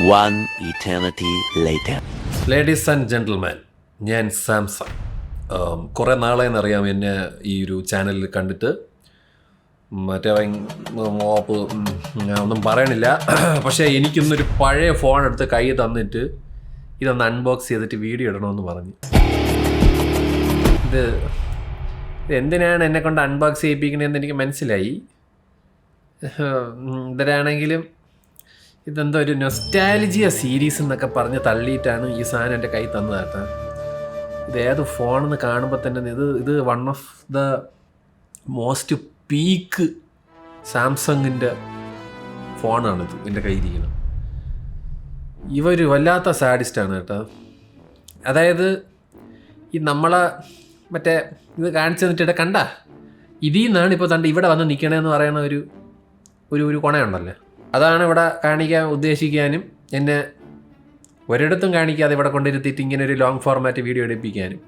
One eternity later. Ladies and gentleman, ഞാൻ Samsung. കുറേ നാളെന്നറിയാം എന്നെ ഈ ഒരു ചാനലിൽ കണ്ടിട്ട്. മറ്റേ മോപ്പ് ഞാൻ ഒന്നും പറയണില്ല. പക്ഷേ എനിക്കിന്നൊരു പഴയ ഫോൺ എടുത്ത് കൈ തന്നിട്ട് ഇതൊന്ന് അൺബോക്സ് ചെയ്തിട്ട് വീഡിയോ ഇടണമെന്ന് പറഞ്ഞു. ഇത് എന്തിനാണ് എന്നെ കൊണ്ട് അൺബോക്സ് ചെയ്യിപ്പിക്കണതെന്ന് എനിക്ക് മനസ്സിലായി. ഇതിലാണെങ്കിലും ഇതെന്തോ ഒരു നൊസ്റ്റാലജിയ സീരീസ് എന്നൊക്കെ പറഞ്ഞ് തള്ളിയിട്ടാണ് ഈ സാധനം എൻ്റെ കൈ തന്നതാട്ടാ. ഇത് ഏത് ഫോണെന്ന് കാണുമ്പോൾ തന്നെ ഇത് one of the most peak സാംസങ്ങിൻ്റെ ഫോണാണിത് എൻ്റെ കയ്യിലിരിക്കുന്നത്. ഇവർ വല്ലാത്ത സാഡിസ്റ്റാണ് കേട്ടോ. അതായത് ഈ നമ്മളെ മറ്റേ ഇത് കാണിച്ചു തന്നിട്ട് കണ്ട ഇതിൽ നിന്നാണ് ഇപ്പോൾ തണ്ട് ഇവിടെ വന്ന് നിൽക്കണമെന്ന് പറയുന്ന ഒരു കൊണയുണ്ടല്ലോ, അതാണ് ഇവിടെ കാണിക്കാൻ ഉദ്ദേശിക്കാനും എന്നെ ഒരിടത്തും കാണിക്കാതെ ഇവിടെ കൊണ്ടിരുത്തിയിട്ട് ഇങ്ങനെ ഒരു ലോങ് ഫോർമാറ്റ് വീഡിയോ എടുപ്പിക്കാനും.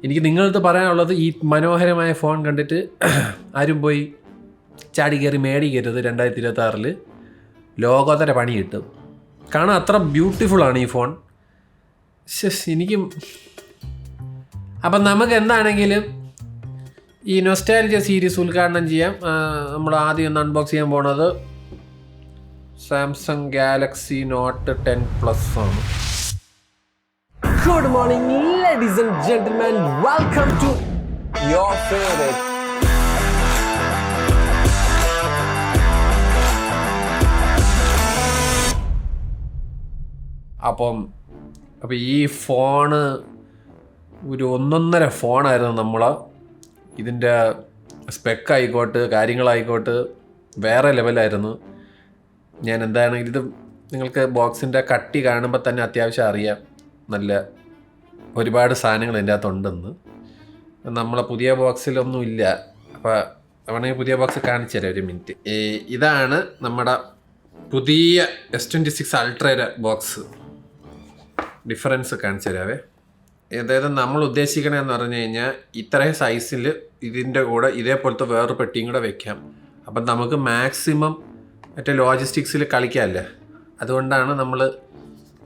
എനിക്ക് നിങ്ങളടുത്ത് പറയാനുള്ളത്, ഈ മനോഹരമായ ഫോൺ കണ്ടിട്ട് ആരും പോയി ചാടി കയറി മേടിക്കരുത്. 2026 ലോകോത്തര പണി കിട്ടും. കാണാൻ അത്ര ബ്യൂട്ടിഫുള്ളാണ് ഈ ഫോൺ. എനിക്കും അപ്പം നമുക്ക് എന്താണെങ്കിലും ഈ നൊസ്റ്റാലജിയ സീരീസ് ഉദ്ഘാടനം ചെയ്യാം. നമ്മൾ ആദ്യം ഒന്ന് അൺബോക്സ് ചെയ്യാൻ പോണത് സാംസങ് ഗാലക്സി നോട്ട് 10+ ആണ്. Good morning, ladies and gentlemen. Welcome to your favorite. അപ്പം ഈ ഫോണ് ഒരു ഒന്നൊന്നര ഫോണായിരുന്നു നമ്മളെ. ഇതിൻ്റെ സ്പെക്കായിക്കോട്ട് കാര്യങ്ങളായിക്കോട്ട് വേറെ ലെവലായിരുന്നു. ഞാൻ എന്താണെങ്കിലും ഇത് നിങ്ങൾക്ക് ബോക്സിൻ്റെ കട്ടി കാണുമ്പോൾ തന്നെ അത്യാവശ്യം അറിയാം, നല്ല ഒരുപാട് സാധനങ്ങൾ ഇതിൻ്റെ അകത്തുണ്ടെന്ന്. നമ്മളെ പുതിയ ബോക്സിലൊന്നും ഇല്ല. അപ്പോൾ വേണമെങ്കിൽ പുതിയ ബോക്സ് കാണിച്ചു തരാം, ഒരു മിനിറ്റ്. ഇതാണ് നമ്മുടെ പുതിയ S26 അൾട്രയുടെ ബോക്സ്. ഡിഫറൻസ് കാണിച്ചു തരാവേ. അതായത് നമ്മൾ ഉദ്ദേശിക്കണമെന്ന് പറഞ്ഞു കഴിഞ്ഞാൽ ഇത്രയും സൈസിൽ ഇതിൻ്റെ കൂടെ ഇതേപോലത്തെ വേറൊരു പെട്ടിയും കൂടെ വെക്കാം. അപ്പം നമുക്ക് മാക്സിമം മറ്റേ ലോജിസ്റ്റിക്സിൽ കളിക്കാമല്ലേ. അതുകൊണ്ടാണ് നമ്മൾ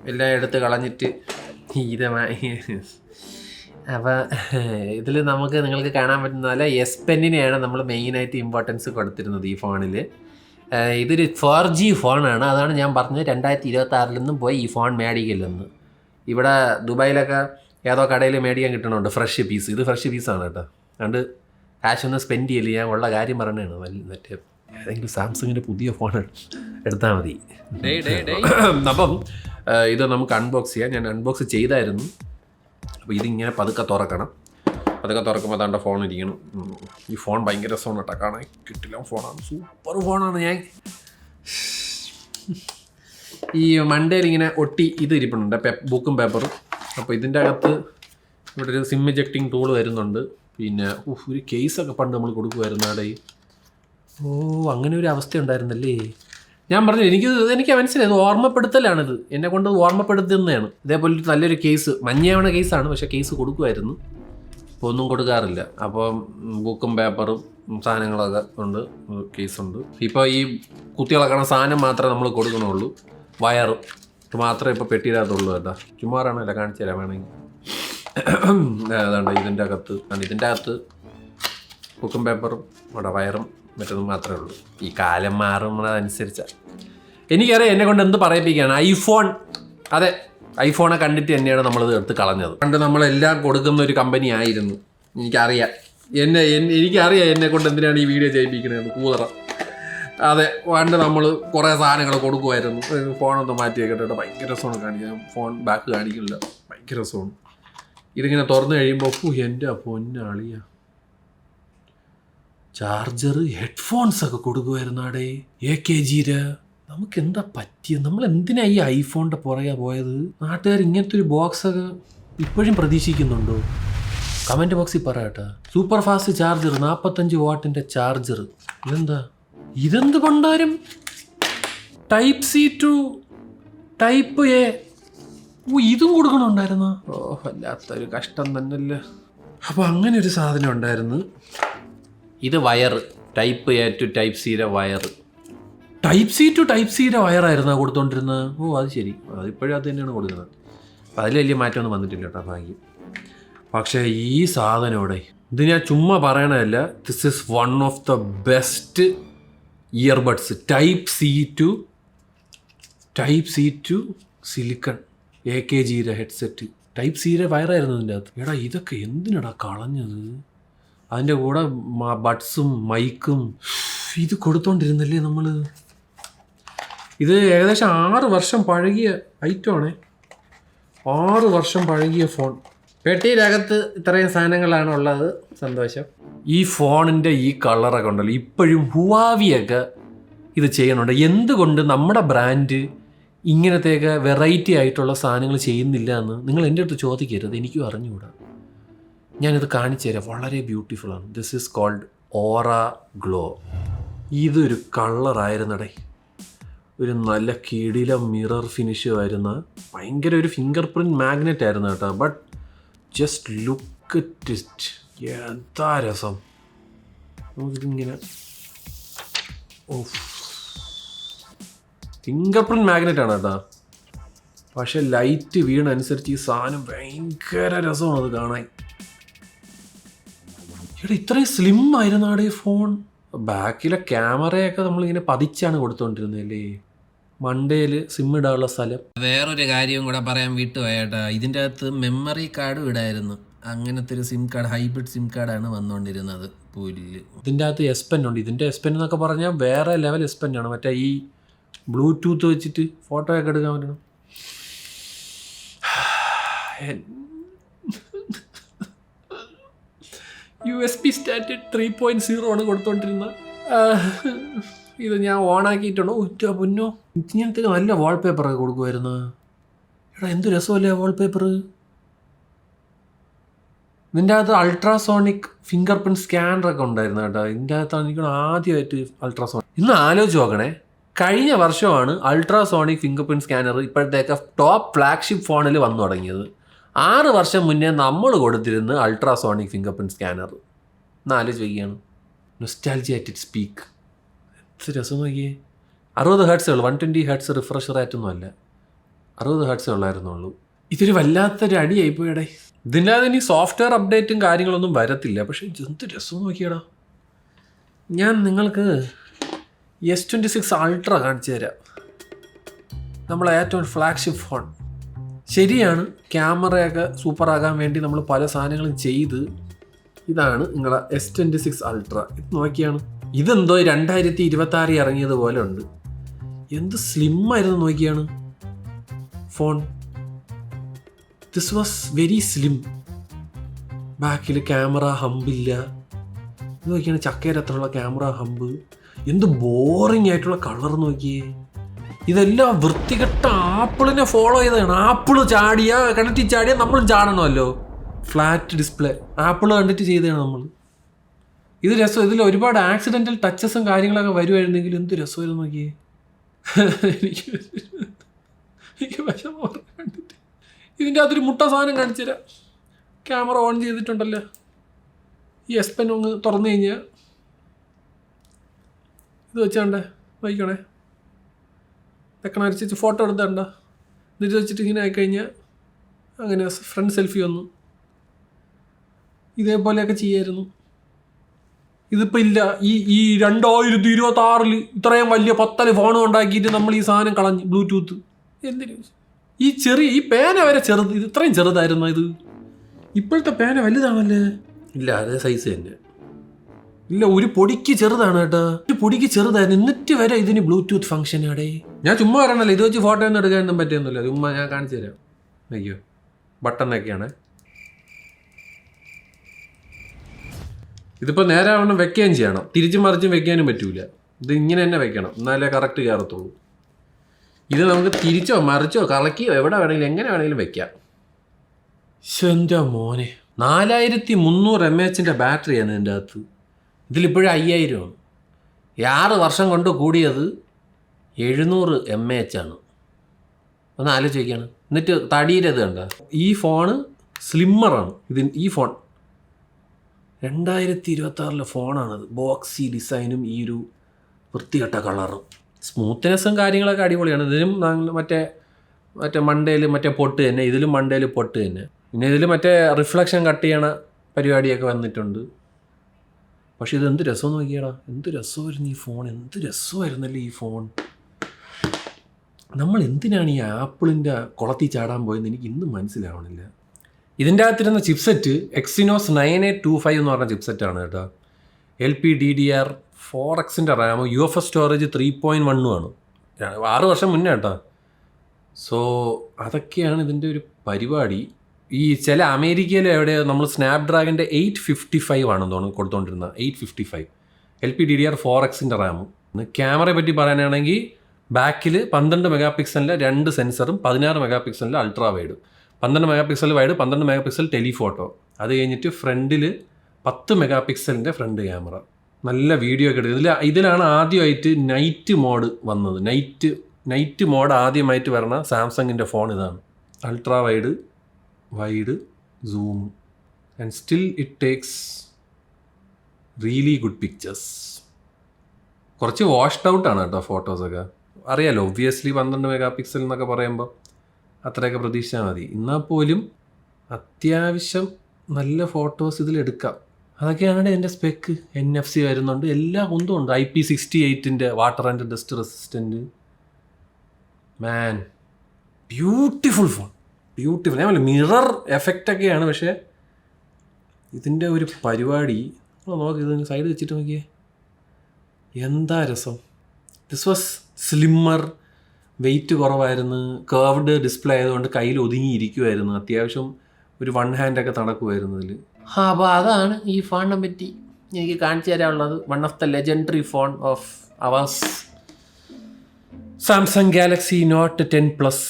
എല്ലാം എടുത്ത് കളഞ്ഞിട്ട് അപ്പോൾ ഇതിൽ നിങ്ങൾക്ക് കാണാൻ പറ്റുന്ന പോലെ S Penനെയാണ് നമ്മൾ മെയിനായിട്ട് ഇമ്പോർട്ടൻസ് കൊടുത്തിരുന്നത് ഈ ഫോണിൽ. ഇതൊരു 4G ഫോണാണ്. അതാണ് ഞാൻ പറഞ്ഞത് 2026 പോയി ഈ ഫോൺ മേടിക്കില്ലെന്ന്. ഇവിടെ ദുബായിലൊക്കെ ഏതോ കടയിൽ മേടിക്കാൻ കിട്ടണുണ്ട് ഫ്രഷ് പീസ്. ഇത് ഫ്രഷ് പീസാണ് കേട്ടോ. അതുകൊണ്ട് കാശൊന്നും സ്പെൻഡ് ചെയ്യില്ല, ഞാൻ ഉള്ള കാര്യം പറയണതാണ്. മറ്റേ ഏതെങ്കിലും സാംസങ്ങിൻ്റെ പുതിയ ഫോൺ എടുത്താൽ മതി. അപ്പം ഇത് നമുക്ക് അൺബോക്സ് ചെയ്യാം. ഞാൻ അൺബോക്സ് ചെയ്തായിരുന്നു. അപ്പോൾ ഇതിങ്ങനെ പതുക്കെ തുറക്കണം. പതുക്കെ തുറക്കുമ്പോൾ അതാണ്ട് ഫോൺ ഇരിക്കണം. ഈ ഫോൺ ഭയങ്കര രസമാണ് കേട്ടോ, കാണാൻ കിട്ടില്ല ഫോണാണ്, സൂപ്പർ ഫോണാണ്. ഞാൻ ഈ മണ്ടയിൽ ഇങ്ങനെ ഒട്ടി ഇത് ഇരിപ്പുണ്ട്, ബുക്കും പേപ്പറും. അപ്പോൾ ഇതിൻ്റെ അകത്ത് ഇവിടെ ഒരു സിം എജക്റ്റിംഗ് ടൂൾ വരുന്നുണ്ട്. പിന്നെ ഒരു കേസൊക്കെ പണ്ട് നമ്മൾ കൊടുക്കുമായിരുന്നു അവിടെ. അങ്ങനെ ഒരു അവസ്ഥ ഉണ്ടായിരുന്നല്ലേ. ഞാൻ പറഞ്ഞു എനിക്ക് മനസ്സിലായത് ഓർമ്മപ്പെടുത്തലാണിത്, എന്നെ കൊണ്ട് ഓർമ്മപ്പെടുത്തുന്നതാണ്. ഇതേപോലെ നല്ലൊരു കേസ്, മഞ്ഞയാവണ കേസാണ്, പക്ഷേ കേസ് കൊടുക്കുമായിരുന്നു. ഇപ്പോൾ ഒന്നും കൊടുക്കാറില്ല. അപ്പം ബുക്കും പേപ്പറും സാധനങ്ങളൊക്കെ ഉണ്ട്, കേസുണ്ട്. ഇപ്പോൾ ഈ കുത്തിയിളക്കണ സാധനം മാത്രമേ നമ്മൾ കൊടുക്കണുള്ളൂ. വയറും ഇത് മാത്രമേ ഇപ്പോൾ പെട്ടിയിലാകത്തുള്ളൂ കേട്ടോ. ചുമ്മാറാണല്ലോ, കാണിച്ചു തരാം വേണമെങ്കിൽ. അതാണ്ട് ഇതിൻ്റെ അകത്ത് ബുക്കും പേപ്പറും അവിടെ വയറും മറ്റൊന്നും മാത്രമേ ഉള്ളൂ. ഈ കാലം മാറുന്നതനുസരിച്ചാണ്. എനിക്കറിയാം എന്നെ കൊണ്ട് എന്ത് പറയിപ്പിക്കുകയാണ്. ഐഫോൺ, അതെ, ഐഫോണെ കണ്ടിട്ട് തന്നെയാണ് നമ്മളിത് എടുത്ത് കളഞ്ഞത്. പണ്ട് നമ്മളെല്ലാം കൊടുക്കുന്ന ഒരു കമ്പനി ആയിരുന്നു. എനിക്കറിയാം എന്നെ കൊണ്ട് എന്തിനാണ് ഈ വീഡിയോ ചെയ്യിപ്പിക്കണത് കൂതറ. അതെ, പണ്ട് നമ്മൾ കുറേ സാധനങ്ങൾ കൊടുക്കുമായിരുന്നു. ഫോണൊന്ന് മാറ്റി വെക്കട്ടെ, ഭയങ്കര രസമാണ് കാണിക്കാൻ. ഫോൺ ബാക്ക് കാണിക്കില്ല, ഭയങ്കര രസമാണ്. ഇതിങ്ങനെ തുറന്നു കഴിയുമ്പോൾ എൻ്റെ പൊന്നാളിയ ചാർജർ, ഹെഡ്ഫോൺസൊക്കെ കൊടുക്കുമായിരുന്നു അവിടെ. AKGയുടെ നമുക്ക് എന്താ പറ്റിയത്? നമ്മൾ എന്തിനാ ഈ ഐഫോണിൻ്റെ പുറകെ പോയത്? നാട്ടുകാർ ഇങ്ങനത്തെ ഒരു ബോക്സൊക്കെ ഇപ്പോഴും പ്രതീക്ഷിക്കുന്നുണ്ടോ? കമൻറ്റ് ബോക്സിൽ പറയട്ടെ. സൂപ്പർ ഫാസ്റ്റ് ചാർജർ, 45 വാട്ടിൻ്റെ ചാർജർ. ഇതെന്ത് പണ്ടാരും Type-C to Type-A ഇതും കൊടുക്കണുണ്ടായിരുന്നു. വല്ലാത്തൊരു കഷ്ടം തന്നെയല്ലേ. അപ്പോൾ അങ്ങനെ ഒരു സാധനം ഉണ്ടായിരുന്നു. ഇത് വയർ, Type-A to Type-Cയുടെ wire. Type C to type സിയുടെ വയറായിരുന്നോ കൊടുത്തോണ്ടിരുന്നത്? ഓ അത് ശരി, അതിപ്പോഴും അത് തന്നെയാണ് കൊടുക്കുന്നത്. അപ്പം അതിൽ വലിയ മാറ്റമൊന്നും വന്നിട്ടില്ല കേട്ടോ, ഭാഗ്യം. പക്ഷേ ഈ സാധനം ഇവിടെ, ഇത് ഞാൻ ചുമ്മാ പറയണതല്ല, this is one of the best earbuds. Type C to silicon AKGയുടെ ഹെഡ്സെറ്റ്. ടൈപ്പ് സിയുടെ വയറായിരുന്നു ഇതിൻ്റെ അകത്ത്. എടാ ഇതൊക്കെ എന്തിനടാ കളഞ്ഞത്? അതിൻ്റെ കൂടെ ബഡ്സും മൈക്കും ഇത് കൊടുത്തോണ്ടിരുന്നല്ലേ നമ്മൾ. ഇത് ഏകദേശം 6 വർഷം പഴകിയ ഐറ്റമാണേ, 6 വർഷം പഴകിയ ഫോൺ. പെട്ടിയിലകത്ത് ഇത്രയും സാധനങ്ങളാണ് ഉള്ളത്, സന്തോഷം. ഈ ഫോണിൻ്റെ ഈ കളറൊക്കെ ഉണ്ടല്ലോ, ഇപ്പോഴും ഹുവാവിയൊക്കെ ഇത് ചെയ്യണുണ്ട്. എന്തുകൊണ്ട് നമ്മുടെ ബ്രാൻഡ് ഇങ്ങനത്തെയൊക്കെ വെറൈറ്റി ആയിട്ടുള്ള സാധനങ്ങൾ ചെയ്യുന്നില്ല എന്ന് നിങ്ങൾ എൻ്റെ അടുത്ത് ചോദിക്കരുത്, എനിക്കും അറിഞ്ഞുകൂടാ. ഞാനിത് കാണിച്ചു തരാം, വളരെ ബ്യൂട്ടിഫുള്ളാണ്. This is called aura glow. ഇതൊരു കളറായിരുന്നടേ, ഒരു നല്ല കിടില മിറർ ഫിനിഷ് വരുന്ന ഭയങ്കര ഒരു ഫിംഗർ പ്രിൻറ്റ് മാഗ്നറ്റ് ആയിരുന്നു കേട്ടോ. But just look at it, എന്താ രസം. നമുക്കിതിങ്ങനെ ഫിംഗർ പ്രിൻറ്റ് മാഗ്നറ്റ് ആണ് കേട്ടോ. പക്ഷെ ലൈറ്റ് വീണനുസരിച്ച് ഈ സാധനം ഭയങ്കര രസമാണ് അത് കാണാൻ. ഇവിടെ ഇത്രയും സ്ലിം ആയിരുന്നാടെ ഈ ഫോൺ. ബാക്കിലെ ക്യാമറയൊക്കെ നമ്മളിങ്ങനെ പതിച്ചാണ് കൊടുത്തോണ്ടിരുന്നല്ലേ, മണ്ടയിൽ സിം ഇടാനുള്ള സ്ഥലം. വേറൊരു കാര്യവും കൂടെ പറയാൻ വിട്ടുപോയേട്ടാ, ഇതിൻ്റെ അകത്ത് മെമ്മറി കാർഡും ഇടായിരുന്നു. അങ്ങനത്തെ ഒരു സിം കാർഡ്, ഹൈബ്രിഡ് സിം കാർഡാണ് വന്നുകൊണ്ടിരുന്നത്. പുല്ല്. ഇതിൻ്റെ അകത്ത് S Pen ഉണ്ട്. ഇതിൻ്റെ S Pen എന്നൊക്കെ പറഞ്ഞാൽ വേറെ ലെവൽ S Pen ആണ്. മറ്റേ ഈ ബ്ലൂടൂത്ത് വെച്ചിട്ട് ഫോട്ടോ ഒക്കെ എടുക്കാൻ പറ്റണം. USB സ്റ്റാൻഡേർഡ് 3.0 ആണ് കൊടുത്തോണ്ടിരുന്നത്. ഇത് ഞാൻ ഓണാക്കിയിട്ടുണ്ടോ? ഉറ്റ പൊന്നോ, ഇങ്ങനത്തെ നല്ല വാൾപേപ്പറൊക്കെ കൊടുക്കുമായിരുന്നു. എടാ എന്ത് രസമല്ലേ വാൾപേപ്പർ. ഇതിൻ്റെ അകത്ത് അൾട്രാസോണിക് ഫിംഗർ പ്രിൻറ്റ് സ്കാനറൊക്കെ ഉണ്ടായിരുന്നു കേട്ടോ. ഇതിൻ്റെ അകത്താണ് എനിക്ക് ആദ്യമായിട്ട് അൾട്രാസോണിക്. ഇന്ന് ആലോചിച്ച് നോക്കണേ, കഴിഞ്ഞ വർഷമാണ് അൾട്രാസോണിക് ഫിംഗർ പ്രിൻറ്റ് സ്കാനർ ഇപ്പോഴത്തേക്ക് ടോപ്പ് ഫ്ലാഗ്ഷിപ്പ് ഫോണിൽ വന്നു തുടങ്ങിയത്. 6 വർഷം മുന്നേ നമ്മൾ കൊടുത്തിരുന്ന അൾട്രാസോണിക് ഫിംഗർ പ്രിൻറ്റ് സ്കാനർ. ഇന്ന് ആലോചിക്കുകയാണ്. നൊസ്റ്റാൾജി അറ്റ് ഇറ്റ് സ്പീക്ക്. എത്ര രസം നോക്കിയേ. 60 ഹെർട്സേ ഉള്ളൂ, 120 ഹെർട്സ് റിഫ്രഷ് റേറ്റൊന്നും അല്ല, 60 ഹെർട്സേ ഉള്ളായിരുന്നുള്ളൂ. ഇതൊരു വല്ലാത്തൊരു അടിയായിപ്പോയിടെ. ഇതിൻ്റെ അത് ഇനി സോഫ്റ്റ്വെയർ അപ്ഡേറ്റും കാര്യങ്ങളൊന്നും വരത്തില്ല. പക്ഷേ എന്ത് രസം നോക്കിയടാ. ഞാൻ നിങ്ങൾക്ക് S26 Ultra കാണിച്ചു തരാം, നമ്മളെ ഏറ്റവും ഫ്ലാഗ്ഷിപ്പ് ഫോൺ. ശരിയാണ്, ക്യാമറയൊക്കെ സൂപ്പറാകാൻ വേണ്ടി നമ്മൾ പല സാധനങ്ങളും ചെയ്ത്. ഇതാണ് നിങ്ങളെ S26 Ultra. ഇത് നോക്കിയാണ്, ഇതെന്തോ 2026 ഇറങ്ങിയത് പോലെ ഉണ്ട്. എന്ത് സ്ലിം ആയിരുന്നു നോക്കിയാണ് phone. This was very slim. ബാക്കിൽ ക്യാമറ ഹമ്പില്ല. ഇത് നോക്കിയാണ് ചക്കരത്തിലുള്ള ക്യാമറ ഹമ്പ്. എന്ത് ബോറിംഗ് ആയിട്ടുള്ള കളർ നോക്കിയേ. ഇതെല്ലാം വൃത്തികെട്ട ആപ്പിളിനെ ഫോളോ ചെയ്തതാണ്. ആപ്പിൾ ചാടിയ കണ്ടിട്ട് ചാടിയാൽ നമ്മളും ചാടണമല്ലോ. ഫ്ലാറ്റ് ഡിസ്പ്ലേ ആപ്പിൾ കണ്ടിട്ട് ചെയ്തതാണ് നമ്മൾ. ഇത് രസം. ഇതിൽ ഒരുപാട് ആക്സിഡൻ്റൽ ടച്ചസും കാര്യങ്ങളൊക്കെ വരുമായിരുന്നെങ്കിൽ എന്ത് രസമായിരുന്നു നോക്കിയേ. എനിക്ക് വിഷമം കണ്ടിട്ട്. ഇതിൻ്റെ അകത്തൊരു മുട്ട സാധനം കാണിച്ചു തരാം. ക്യാമറ ഓൺ ചെയ്തിട്ടുണ്ടല്ലോ, ഈ S Pen ഒന്ന് തുറന്നു കഴിഞ്ഞാൽ ഇത് വെച്ചാണ്ടേ നോക്കണേ, തെക്കണ അരിച്ച് ഫോട്ടോ എടുത്താണ്ട. എന്നിട്ട് വെച്ചിട്ട് ഇങ്ങനെ ആയിക്കഴിഞ്ഞാൽ അങ്ങനെ ഫ്രണ്ട് സെൽഫി വന്നു. ഇതേപോലെയൊക്കെ ചെയ്യായിരുന്നു. ഇതിപ്പോൾ ഇല്ല. ഈ 2026 ഇത്രയും വലിയ 10 ഫോൺ ഉണ്ടാക്കിയിട്ട് നമ്മൾ ഈ സാധനം കളഞ്ഞ്. ബ്ലൂടൂത്ത് എന്തിനു? ഈ പേന വരെ ചെറുത്. ഇത് ഇത്രയും ചെറുതായിരുന്നു. ഇത് ഇപ്പോഴത്തെ പേന വലുതാണല്ലേ? ഇല്ല, അതേ സൈസ് തന്നെ. ഇല്ല, ഒരു പൊടിക്ക് ചെറുതാണ് കേട്ടോ, ഒരു പൊടിക്ക് ചെറുതായിരുന്നു. എന്നിട്ട് വരെ ഇതിന് ബ്ലൂടൂത്ത് ഫംഗ്ഷൻ ആടേ. ഞാൻ ചുമ്മാ പറയണല്ലോ, ഇത് വെച്ച് ഫോട്ടോ ഒന്നും എടുക്കാനൊന്നും പറ്റിയൊന്നുമില്ല. ചുമ്മാ ഞാൻ കാണിച്ചു തരാം. അയ്യോ, ബട്ടണൊക്കെയാണ്. ഇതിപ്പോൾ നേരെ ആവണം വെക്കുകയും ചെയ്യണം, തിരിച്ചും മറിച്ചും വെക്കാനും പറ്റൂല. ഇത് ഇങ്ങനെ തന്നെ വെക്കണം, എന്നാലേ കറക്റ്റ് കയറത്തുള്ളൂ. ഇത് നമുക്ക് തിരിച്ചോ മറിച്ചോ കളക്കിയോ എവിടെ വേണമെങ്കിലും എങ്ങനെ വേണമെങ്കിലും വെക്കാം. എൻ്റെ മോനെ, 4300 mAh ബാറ്ററിയാണ് ഇതിൻ്റെ അകത്ത്. ഇതിലിപ്പോഴും 5000 ആണ്. 6 വർഷം കൊണ്ട് കൂടിയത് 700 mAh ആണ്. ഒന്ന് ആലോചിക്കുകയാണ്. എന്നിട്ട് തടിയിലത് കണ്ട. ഈ ഫോണ് സ്ലിമ്മറാണ്. ഈ ഫോൺ 2026 ഫോണാണത്. ബോക്സി ഡിസൈനും ഈ ഒരു വൃത്തികെട്ട കളറും. സ്മൂത്ത്നെസ്സും കാര്യങ്ങളൊക്കെ അടിപൊളിയാണ്. ഇതിലും മറ്റേ മണ്ടയിൽ മറ്റേ പൊട്ട് തന്നെ, ഇതിലും മണ്ടയിൽ പൊട്ട് തന്നെ. പിന്നെ ഇതിൽ മറ്റേ റിഫ്ലക്ഷൻ കട്ട് ചെയ്യണ പരിപാടിയൊക്കെ വന്നിട്ടുണ്ട്. പക്ഷെ ഇത് എന്ത് രസം നോക്കിയാടാ, എന്ത് രസമായിരുന്നു ഈ ഫോൺ, എന്ത് രസമായിരുന്നല്ലേ ഈ ഫോൺ. നമ്മൾ എന്തിനാണ് ഈ ആപ്പിളിൻ്റെ കുളത്തിൽ ചാടാൻ പോയെന്ന് എനിക്ക് ഇന്നും മനസ്സിലാവണില്ല. ഇതിൻ്റെ അകത്തിരുന്ന ചിപ്സെറ്റ് എക്സിനോസ് 9825 എന്ന് പറഞ്ഞ ചിപ്സെറ്റാണ് കേട്ടോ. LPDDR4Xൻ്റെ റാം, UFS സ്റ്റോറേജ് 3.1 ആണ്. 6 വർഷം മുന്നേ കേട്ടോ. സോ അതൊക്കെയാണ് ഇതിൻ്റെ ഒരു പരിപാടി. ഈ ചില അമേരിക്കയിൽ എവിടെ നമ്മൾ സ്നാപ്ഡ്രാഗൻ്റെ 855 ആണെന്ന് തോന്നുന്നു കൊടുത്തുകൊണ്ടിരുന്നത്. 855 LPDDR4Xൻ്റെ റാമും. ക്യാമറയെ പറ്റി പറയാനാണെങ്കിൽ ബാക്കിൽ 12 മെഗാ പിക്സലിൻ്റെ 2 സെൻസറും 16 മെഗാ പിക്സലിൻ്റെ ultra wide. 12 megapixel wide, 12 megapixel telephoto. അത് കഴിഞ്ഞിട്ട് ഫ്രണ്ടിൽ 10 മെഗാ പിക്സലിൻ്റെ ഫ്രണ്ട് ക്യാമറ. നല്ല വീഡിയോ ഒക്കെ എടുക്കുന്നത്. ഇതിലാണ് ആദ്യമായിട്ട് നൈറ്റ് മോഡ് വന്നത്. നൈറ്റ് മോഡ് ആദ്യമായിട്ട് വരണ സാംസങ്ങിൻ്റെ ഫോൺ ഇതാണ്. Ultra wide zoom and still it takes really good pictures. കുറച്ച് വാഷ്ഡ് ഔട്ടാണ് കേട്ടോ ഫോട്ടോസൊക്കെ. അറിയാലോ, ഒബ്വിയസ്ലി 12 മെഗാ പിക്സൽ എന്നൊക്കെ പറയുമ്പോൾ അത്രയൊക്കെ പ്രതീക്ഷിച്ചാൽ മതി. എന്നാൽ പോലും അത്യാവശ്യം നല്ല ഫോട്ടോസ് ഇതിലെടുക്കാം. അതൊക്കെയാണ് എൻ്റെ സ്പെക്ക്. NFC വരുന്നുണ്ട്, എല്ലാം ഒന്നും ഉണ്ട്. IP68 water and dust resistant. Man, beautiful phone, beautiful. ഞാൻ പറഞ്ഞില്ല മിറർ എഫക്റ്റൊക്കെയാണ്, പക്ഷേ ഇതിൻ്റെ ഒരു പരിപാടി നോക്കി. ഇതിന് സൈഡ് വെച്ചിട്ട് നോക്കിയേ, എന്താ രസം. ദിസ് വാസ് സ്ലിമ്മർ, വെയിറ്റ് കുറവായിരുന്നു, കർവ്ഡ് ഡിസ്പ്ലേ ആയതുകൊണ്ട് കയ്യിൽ ഒതുങ്ങിയിരിക്കുമായിരുന്നു. അത്യാവശ്യം ഒരു 1 ഹാൻഡൊക്കെ നടക്കുമായിരുന്നു ഇതിൽ. അപ്പോൾ അതാണ് ഈ ഫോണിനെ പറ്റി എനിക്ക് കാണിച്ചു തരാനുള്ളത്. One of the legendary phone of ours, Samsung Galaxy Note 10+.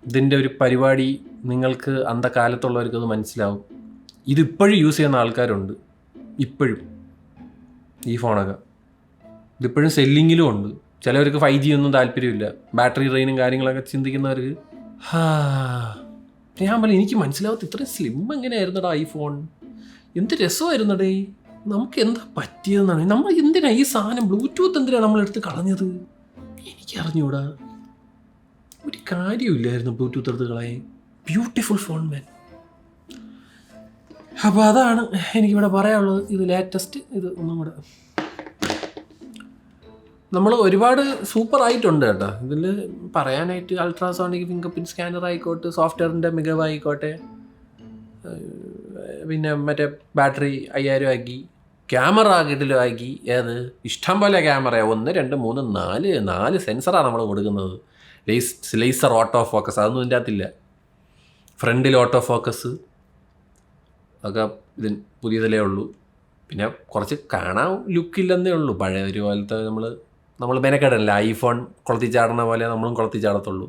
ഇതിൻ്റെ ഒരു പരിപാടി നിങ്ങൾക്ക് അന്ധകാലത്തുള്ളവർക്കത് മനസ്സിലാവും. ഇതിപ്പോഴും യൂസ് ചെയ്യുന്ന ആൾക്കാരുണ്ട്, ഇപ്പോഴും ഈ ഫോണൊക്കെ. ഇതിപ്പോഴും സെല്ലിങ്ങിലും ഉണ്ട്. ചിലവർക്ക് 5G ഒന്നും താല്പര്യമില്ല, ബാറ്ററി ഡ്രെയിനും കാര്യങ്ങളൊക്കെ ചിന്തിക്കുന്നവർക്ക്. ഞാൻ പറഞ്ഞു എനിക്ക് മനസ്സിലാവാത്ത ഇത്രയും സ്ലിം എങ്ങനെയായിരുന്നടാ ഈ ഫോൺ, എന്ത് രസമായിരുന്നടേ. നമുക്ക് എന്താ പറ്റിയതെന്നാണ്, നമ്മൾ എന്തിനാ ഈ സാധനം ബ്ലൂടൂത്ത് എന്തിനാണ് നമ്മളെടുത്ത് കളഞ്ഞത്, എനിക്കറിഞ്ഞൂടാ. ഒരു കാര്യമില്ലായിരുന്നു ബ്ലൂടൂത്ത് എടുത്ത് കളയാൻ. ബ്യൂട്ടിഫുൾ ഫോൺ മാൻ. അപ്പോൾ അതാണ് എനിക്കിവിടെ പറയാനുള്ളത്. ഇത് ലേറ്റസ്റ്റ്, ഇത് ഒന്നും കൂടെ നമ്മൾ ഒരുപാട് സൂപ്പർ ആയിട്ടുണ്ട് കേട്ടോ. ഇതിൽ പറയാനായിട്ട് അൾട്രാസോണിക് ഫിംഗർ പ്രിൻറ്റ് സ്കാനർ ആയിക്കോട്ടെ, സോഫ്റ്റ്വെയറിൻ്റെ മികവായിക്കോട്ടെ, പിന്നെ മറ്റേ ബാറ്ററി 5000 ആക്കി, ക്യാമറ കിടിലമാക്കി. ഏത് ഇഷ്ടം പോലെ ക്യാമറയാണ്, 1 2 3 4 സെൻസറാണ് നമ്മൾ കൊടുക്കുന്നത്. ലേസർ ഓട്ടോ ഫോക്കസ് അതൊന്നും ഇതിൻ്റെ അകത്തില്ല. ഫ്രണ്ടിൽ ഓട്ടോ ഫോക്കസ് ഒക്കെ ഇതിന് പുതിയതല്ലേ ഉള്ളൂ. പിന്നെ കുറച്ച് കാണാൻ ലുക്കില്ലെന്നേ ഉള്ളൂ. പഴയ ഒരു പോലത്തെ നമ്മൾ മെനക്കെടല്ല. ഐഫോൺ കുളത്തിൽ ചാടുന്ന പോലെ നമ്മളും കുളത്തിൽ ചാടത്തുള്ളൂ.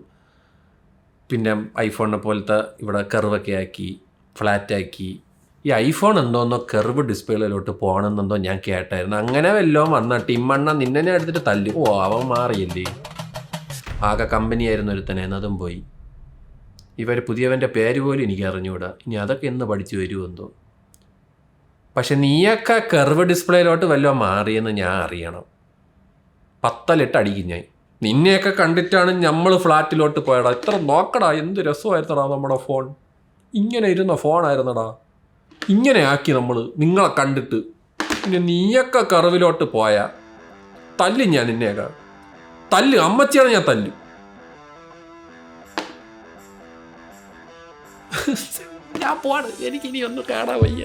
പിന്നെ ഐഫോണിനെ പോലത്തെ ഇവിടെ കർവൊക്കെ ആക്കി, ഫ്ലാറ്റാക്കി. ഈ ഐഫോൺ എന്തോന്നോ കർവ് ഡിസ്പ്ലേയിലോട്ട് പോകണമെന്നെന്തോ ഞാൻ കേട്ടായിരുന്നു. അങ്ങനെ വല്ലതും വന്നാൽ ടിമ്മണ്ണ നിന്നെ എടുത്തിട്ട് തല്ലി. അവൻ മാറിയല്ലേ. ആകെ കമ്പനിയായിരുന്നു ഒരുത്തനെ, എന്നതും പോയി. പുതിയവൻ്റെ പേര് പോലും എനിക്ക് അറിഞ്ഞുകൂടാ. ഇനി അതൊക്കെ എന്ന് പഠിച്ചു വരുമെന്തോ. പക്ഷെ നീയൊക്കെ കർവ് ഡിസ്പ്ലേയിലോട്ട് വല്ലതും മാറിയെന്ന് ഞാൻ അറിയണം. 10 അടിക്കും ഞാൻ. നിന്നെയൊക്കെ കണ്ടിട്ടാണ് നമ്മൾ ഫ്ലാറ്റിലോട്ട് പോയടാ. ഇത്ര നോക്കടാ, എന്ത് രസമായിരുന്നടാ നമ്മുടെ ഫോൺ. ഇങ്ങനെ ഇരുന്ന ഫോണായിരുന്നടാ. ഇങ്ങനെ ആക്കി നിങ്ങളെ കണ്ടിട്ട്. പിന്നെ നീയൊക്കെ കർവിലോട്ട് പോയാ തല്ലും ഞാൻ നിന്നെയൊക്കെ. അമ്മച്ചിയാണ് ഞാൻ തല്ലും. ഞാൻ പോവാണ്, എനിക്കിനി ഒന്നും കാണാൻ വയ്യ.